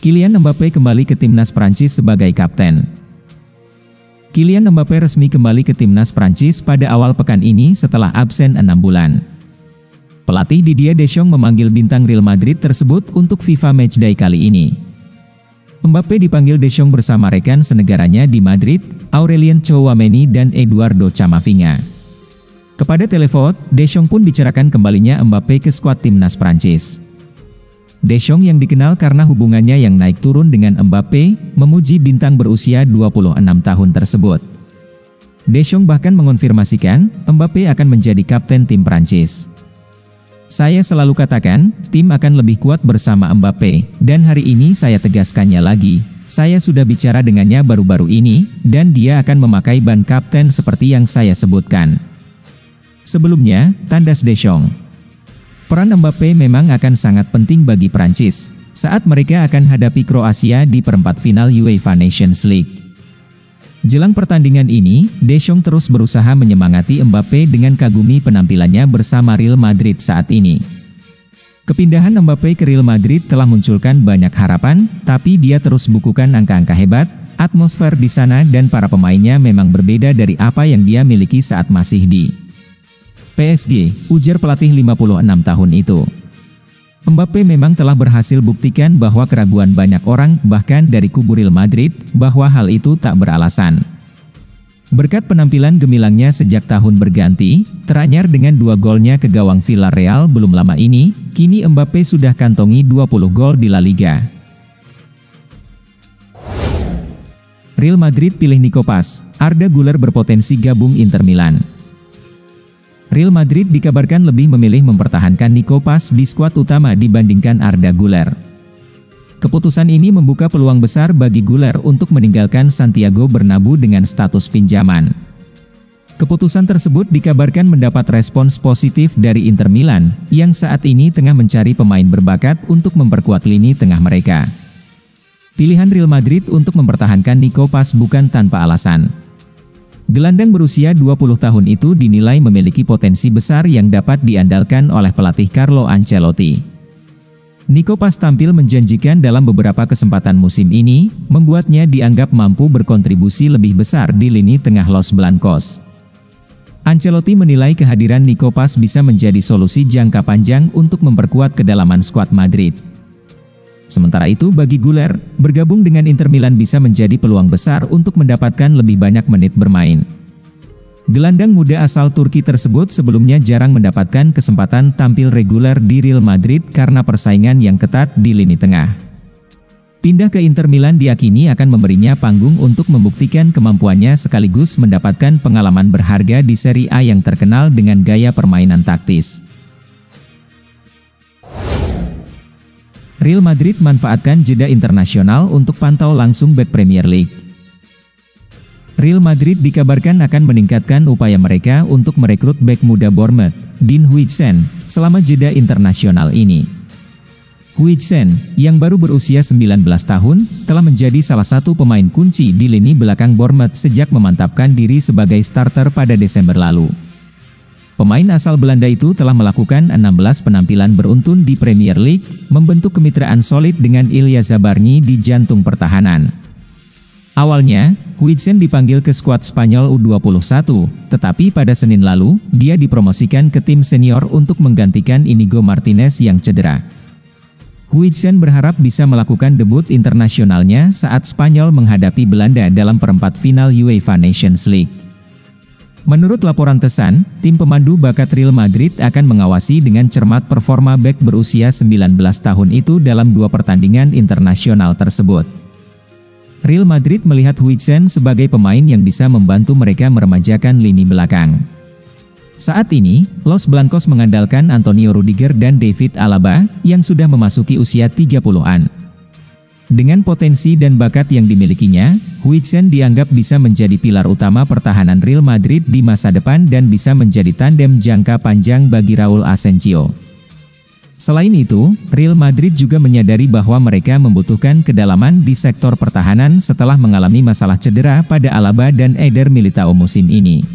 Kylian Mbappé kembali ke timnas Prancis sebagai kapten. Kylian Mbappé resmi kembali ke timnas Prancis pada awal pekan ini setelah absen 6 bulan. Pelatih Didier Deschamps memanggil bintang Real Madrid tersebut untuk FIFA Matchday kali ini. Mbappé dipanggil Deschamps bersama rekan senegaranya di Madrid, Aurelien Tchouameni dan Eduardo Camavinga. Kepada Televote, Deschamps pun bicarakan kembalinya Mbappé ke skuad timnas Prancis. Deschamps yang dikenal karena hubungannya yang naik turun dengan Mbappé, memuji bintang berusia 26 tahun tersebut. Deschamps bahkan mengonfirmasikan, Mbappé akan menjadi kapten tim Prancis. Saya selalu katakan, tim akan lebih kuat bersama Mbappé, dan hari ini saya tegaskannya lagi. Saya sudah bicara dengannya baru-baru ini, dan dia akan memakai ban kapten seperti yang saya sebutkan. Sebelumnya, tandas Deschamps. Peran Mbappé memang akan sangat penting bagi Prancis, saat mereka akan hadapi Kroasia di perempat final UEFA Nations League. Jelang pertandingan ini, Deschamps terus berusaha menyemangati Mbappé dengan kagumi penampilannya bersama Real Madrid saat ini. Kepindahan Mbappé ke Real Madrid telah munculkan banyak harapan, tapi dia terus bukukan angka-angka hebat, atmosfer di sana dan para pemainnya memang berbeda dari apa yang dia miliki saat masih di PSG, ujar pelatih 56 tahun itu. Mbappé memang telah berhasil buktikan bahwa keraguan banyak orang, bahkan dari kubu Real Madrid, bahwa hal itu tak beralasan. Berkat penampilan gemilangnya sejak tahun berganti, teranyar dengan 2 golnya ke gawang Villarreal belum lama ini, kini Mbappé sudah kantongi 20 gol di La Liga. Real Madrid pilih Nico Paz, Arda Güler berpotensi gabung Inter Milan. Real Madrid dikabarkan lebih memilih mempertahankan Nico Paz di skuad utama dibandingkan Arda Güler. Keputusan ini membuka peluang besar bagi Güler untuk meninggalkan Santiago Bernabeu dengan status pinjaman. Keputusan tersebut dikabarkan mendapat respons positif dari Inter Milan, yang saat ini tengah mencari pemain berbakat untuk memperkuat lini tengah mereka. Pilihan Real Madrid untuk mempertahankan Nico Paz bukan tanpa alasan. Gelandang berusia 20 tahun itu dinilai memiliki potensi besar yang dapat diandalkan oleh pelatih Carlo Ancelotti. Nico Paz tampil menjanjikan dalam beberapa kesempatan musim ini, membuatnya dianggap mampu berkontribusi lebih besar di lini tengah Los Blancos. Ancelotti menilai kehadiran Nico Paz bisa menjadi solusi jangka panjang untuk memperkuat kedalaman skuad Madrid. Sementara itu bagi Güler, bergabung dengan Inter Milan bisa menjadi peluang besar untuk mendapatkan lebih banyak menit bermain. Gelandang muda asal Turki tersebut sebelumnya jarang mendapatkan kesempatan tampil reguler di Real Madrid karena persaingan yang ketat di lini tengah. Pindah ke Inter Milan diyakini akan memberinya panggung untuk membuktikan kemampuannya sekaligus mendapatkan pengalaman berharga di Serie A yang terkenal dengan gaya permainan taktis. Real Madrid manfaatkan jeda internasional untuk pantau langsung bek Premier League. Real Madrid dikabarkan akan meningkatkan upaya mereka untuk merekrut bek muda Bournemouth, Dean Huijsen, selama jeda internasional ini. Huijsen, yang baru berusia 19 tahun, telah menjadi salah satu pemain kunci di lini belakang Bournemouth sejak memantapkan diri sebagai starter pada Desember lalu. Pemain asal Belanda itu telah melakukan 16 penampilan beruntun di Premier League, membentuk kemitraan solid dengan Ilya Zabarny di jantung pertahanan. Awalnya, Huijsen dipanggil ke skuad Spanyol U21, tetapi pada Senin lalu, dia dipromosikan ke tim senior untuk menggantikan Inigo Martinez yang cedera. Huijsen berharap bisa melakukan debut internasionalnya saat Spanyol menghadapi Belanda dalam perempat final UEFA Nations League. Menurut laporan The Sun, tim pemandu bakat Real Madrid akan mengawasi dengan cermat performa bek berusia 19 tahun itu dalam 2 pertandingan internasional tersebut. Real Madrid melihat Huijsen sebagai pemain yang bisa membantu mereka meremajakan lini belakang. Saat ini, Los Blancos mengandalkan Antonio Rudiger dan David Alaba, yang sudah memasuki usia 30-an. Dengan potensi dan bakat yang dimilikinya, Huijsen dianggap bisa menjadi pilar utama pertahanan Real Madrid di masa depan dan bisa menjadi tandem jangka panjang bagi Raul Asensio. Selain itu, Real Madrid juga menyadari bahwa mereka membutuhkan kedalaman di sektor pertahanan setelah mengalami masalah cedera pada Alaba dan Eder Militao musim ini.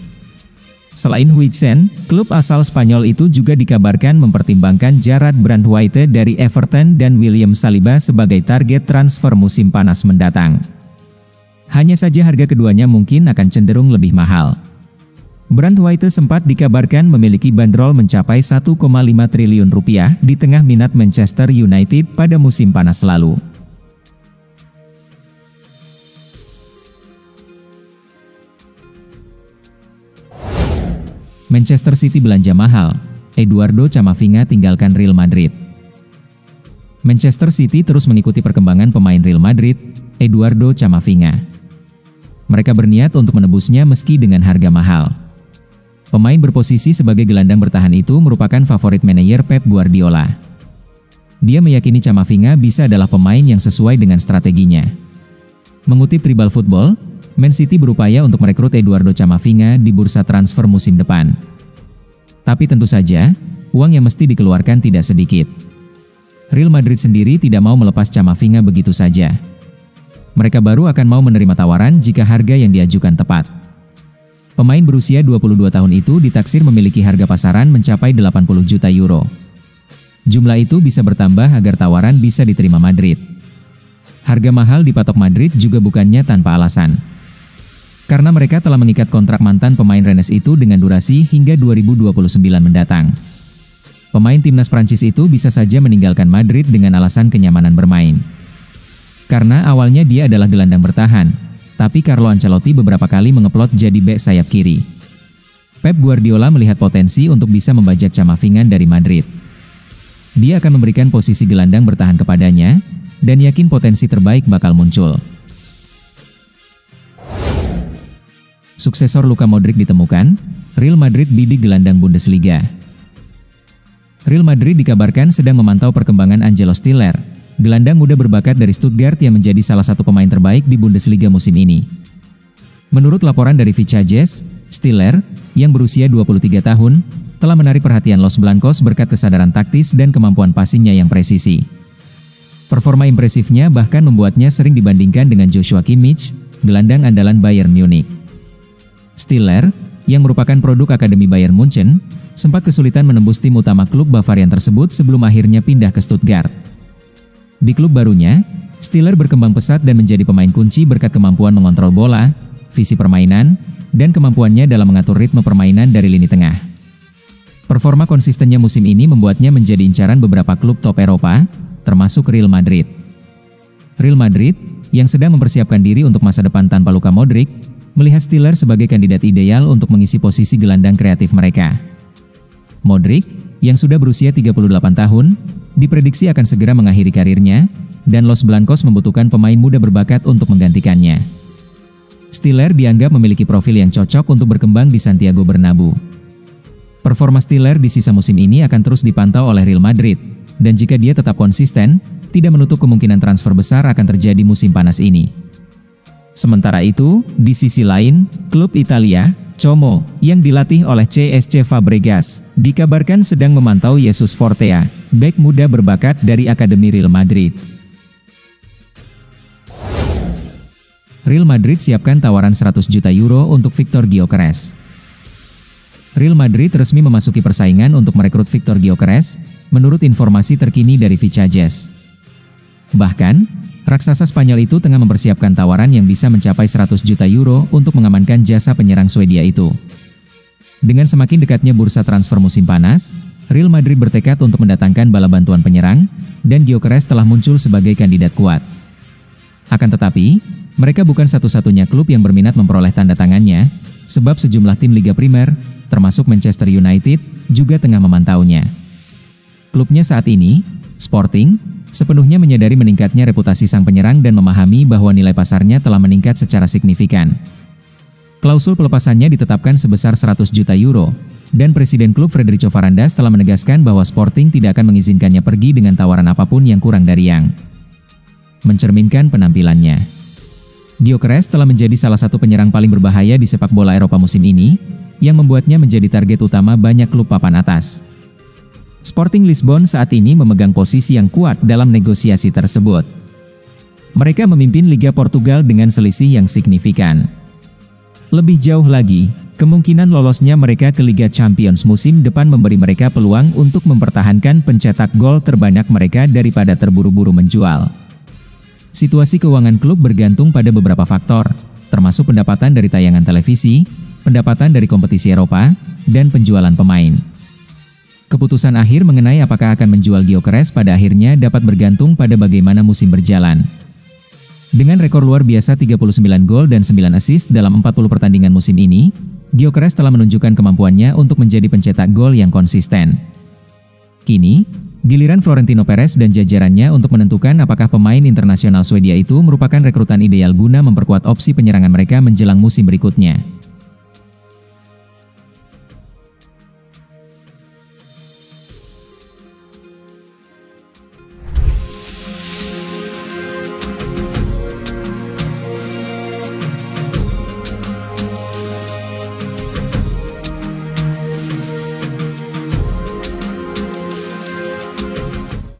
Selain Huijsen, klub asal Spanyol itu juga dikabarkan mempertimbangkan Jarrad Branthwaite dari Everton dan William Saliba sebagai target transfer musim panas mendatang. Hanya saja harga keduanya mungkin akan cenderung lebih mahal. Branthwaite sempat dikabarkan memiliki bandrol mencapai 1,5 triliun rupiah di tengah minat Manchester United pada musim panas lalu. Manchester City belanja mahal, Eduardo Camavinga tinggalkan Real Madrid. Manchester City terus mengikuti perkembangan pemain Real Madrid, Eduardo Camavinga. Mereka berniat untuk menebusnya meski dengan harga mahal. Pemain berposisi sebagai gelandang bertahan itu merupakan favorit manajer Pep Guardiola. Dia meyakini Camavinga bisa adalah pemain yang sesuai dengan strateginya. Mengutip Tribal Football, Man City berupaya untuk merekrut Eduardo Camavinga di bursa transfer musim depan. Tapi tentu saja, uang yang mesti dikeluarkan tidak sedikit. Real Madrid sendiri tidak mau melepas Camavinga begitu saja. Mereka baru akan mau menerima tawaran jika harga yang diajukan tepat. Pemain berusia 22 tahun itu ditaksir memiliki harga pasaran mencapai 80 juta euro. Jumlah itu bisa bertambah agar tawaran bisa diterima Madrid. Harga mahal dipatok Madrid juga bukannya tanpa alasan. Karena mereka telah mengikat kontrak mantan pemain Rennes itu dengan durasi hingga 2029 mendatang. Pemain timnas Prancis itu bisa saja meninggalkan Madrid dengan alasan kenyamanan bermain. Karena awalnya dia adalah gelandang bertahan, tapi Carlo Ancelotti beberapa kali mengeplot jadi bek sayap kiri. Pep Guardiola melihat potensi untuk bisa membajak Camavinga dari Madrid. Dia akan memberikan posisi gelandang bertahan kepadanya, dan yakin potensi terbaik bakal muncul. Suksesor Luka Modric ditemukan, Real Madrid bidik gelandang Bundesliga. Real Madrid dikabarkan sedang memantau perkembangan Angelo Stiller, gelandang muda berbakat dari Stuttgart yang menjadi salah satu pemain terbaik di Bundesliga musim ini. Menurut laporan dari Vichajes, Stiller, yang berusia 23 tahun, telah menarik perhatian Los Blancos berkat kesadaran taktis dan kemampuan passingnya yang presisi. Performa impresifnya bahkan membuatnya sering dibandingkan dengan Joshua Kimmich, gelandang andalan Bayern Munich. Stiller, yang merupakan produk Akademi Bayern Munchen, sempat kesulitan menembus tim utama klub Bavarian tersebut sebelum akhirnya pindah ke Stuttgart. Di klub barunya, Stiller berkembang pesat dan menjadi pemain kunci berkat kemampuan mengontrol bola, visi permainan, dan kemampuannya dalam mengatur ritme permainan dari lini tengah. Performa konsistennya musim ini membuatnya menjadi incaran beberapa klub top Eropa, termasuk Real Madrid. Real Madrid, yang sedang mempersiapkan diri untuk masa depan tanpa Luka Modric, melihat Stiller sebagai kandidat ideal untuk mengisi posisi gelandang kreatif mereka. Modric, yang sudah berusia 38 tahun, diprediksi akan segera mengakhiri karirnya, dan Los Blancos membutuhkan pemain muda berbakat untuk menggantikannya. Stiller dianggap memiliki profil yang cocok untuk berkembang di Santiago Bernabeu. Performa Stiller di sisa musim ini akan terus dipantau oleh Real Madrid, dan jika dia tetap konsisten, tidak menutup kemungkinan transfer besar akan terjadi musim panas ini. Sementara itu, di sisi lain, klub Italia, Como, yang dilatih oleh CSC Fabregas, dikabarkan sedang memantau Jesus Fortea, bek muda berbakat dari Akademi Real Madrid. Real Madrid siapkan tawaran 100 juta euro untuk Victor Gyökeres. Real Madrid resmi memasuki persaingan untuk merekrut Victor Gyökeres, menurut informasi terkini dari Vichajes. Bahkan, raksasa Spanyol itu tengah mempersiapkan tawaran yang bisa mencapai 100 juta euro untuk mengamankan jasa penyerang Swedia itu. Dengan semakin dekatnya bursa transfer musim panas, Real Madrid bertekad untuk mendatangkan bala bantuan penyerang, dan Gyökeres telah muncul sebagai kandidat kuat. Akan tetapi, mereka bukan satu-satunya klub yang berminat memperoleh tanda tangannya, sebab sejumlah tim Liga Primer, termasuk Manchester United, juga tengah memantaunya. Klubnya saat ini, Sporting, sepenuhnya menyadari meningkatnya reputasi sang penyerang dan memahami bahwa nilai pasarnya telah meningkat secara signifikan. Klausul pelepasannya ditetapkan sebesar 100 juta euro, dan Presiden klub Frederico Varandas telah menegaskan bahwa Sporting tidak akan mengizinkannya pergi dengan tawaran apapun yang kurang dari yang mencerminkan penampilannya. Gyökeres telah menjadi salah satu penyerang paling berbahaya di sepak bola Eropa musim ini, yang membuatnya menjadi target utama banyak klub papan atas. Sporting Lisbon saat ini memegang posisi yang kuat dalam negosiasi tersebut. Mereka memimpin Liga Portugal dengan selisih yang signifikan. Lebih jauh lagi, Kemungkinan lolosnya mereka ke Liga Champions musim depan memberi mereka peluang untuk mempertahankan pencetak gol terbanyak mereka daripada terburu-buru menjual. Situasi keuangan klub bergantung pada beberapa faktor, termasuk pendapatan dari tayangan televisi, pendapatan dari kompetisi Eropa, dan penjualan pemain. Keputusan akhir mengenai apakah akan menjual Gyökeres pada akhirnya dapat bergantung pada bagaimana musim berjalan. Dengan rekor luar biasa 39 gol dan 9 assist dalam 40 pertandingan musim ini, Gyökeres telah menunjukkan kemampuannya untuk menjadi pencetak gol yang konsisten. Kini, giliran Florentino Perez dan jajarannya untuk menentukan apakah pemain internasional Swedia itu merupakan rekrutan ideal guna memperkuat opsi penyerangan mereka menjelang musim berikutnya.